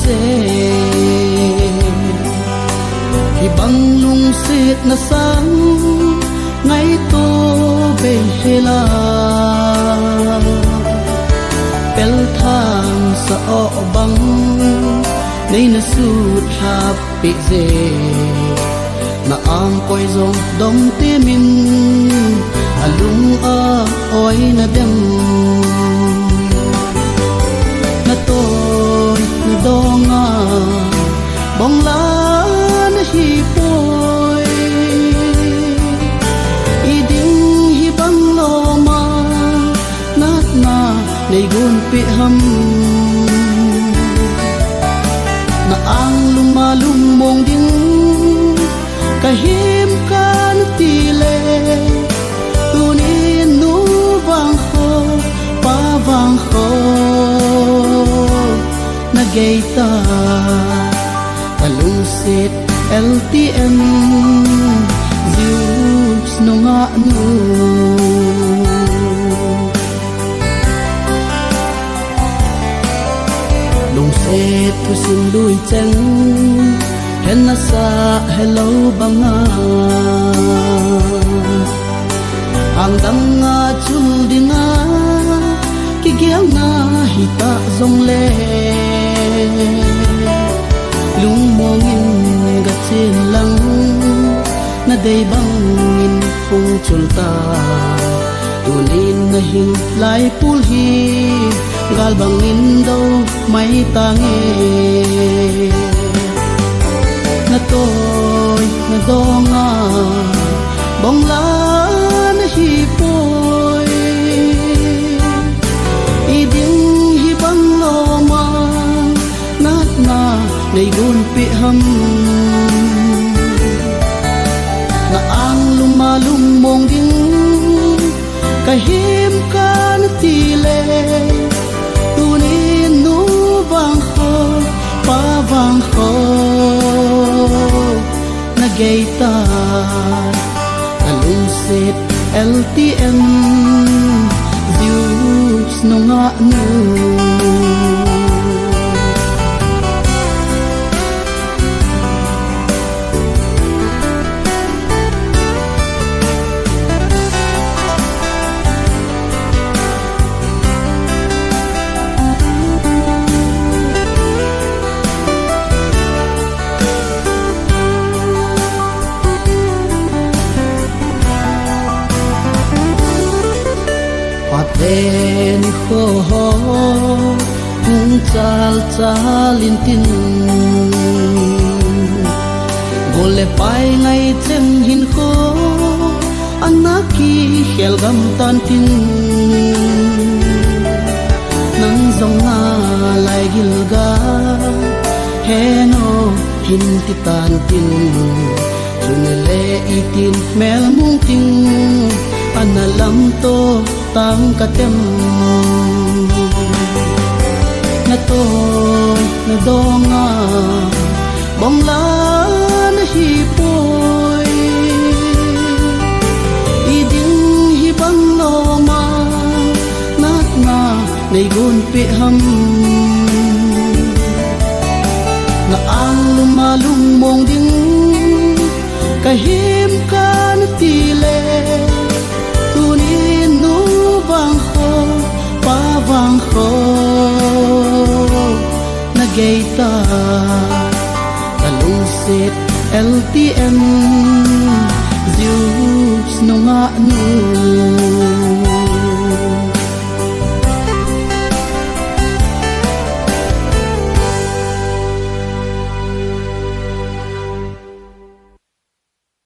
se Hibang lungsit na sang ngay to behela Pel thang sa o bang ngay nasut happy ze Na ang ko'y zong dong timin Alung oy na dem Na to'y na donga Bong la na hipoy Iding hibang loma Nat na naigun piham Na ang lumalumong ding Kahim kan tile Tunin nubang ho Pavang ho Nagaita Kalungsit LTM Zeus no nga no Lungsit ko sinduy cheng Hen na sa hello banga Ang danga chul dinga Kigiang na hita zong le Lumongin gatsin lang Na day bangin pung chulta Tunin na hilay pulhi Galbangin daw may tangi Na to'y na donga Bong la na hipoy Iding hibang loma Nat na naigun piham Na ang lumalumong ding Kahim ka na tile Tunin nubang ho Pavang ho Nagaita Kalungsit LTM Zeus no nga no Paten ho ho kung chalin tin Gole pai ngay chen hin ho Anaki hel gam tan tin Nang zong na lai gilga Heno hin titan tin Junele itin mel mung ting Analam to tang katem Na to na donga Bong la na hipoy Iding hibang loma Nat na naigun piham Na ang lumalumong ding Kahim ka na tile Tunin nubang ho Pavang ho Nagaita Kalungsit LTM Zeus no nga no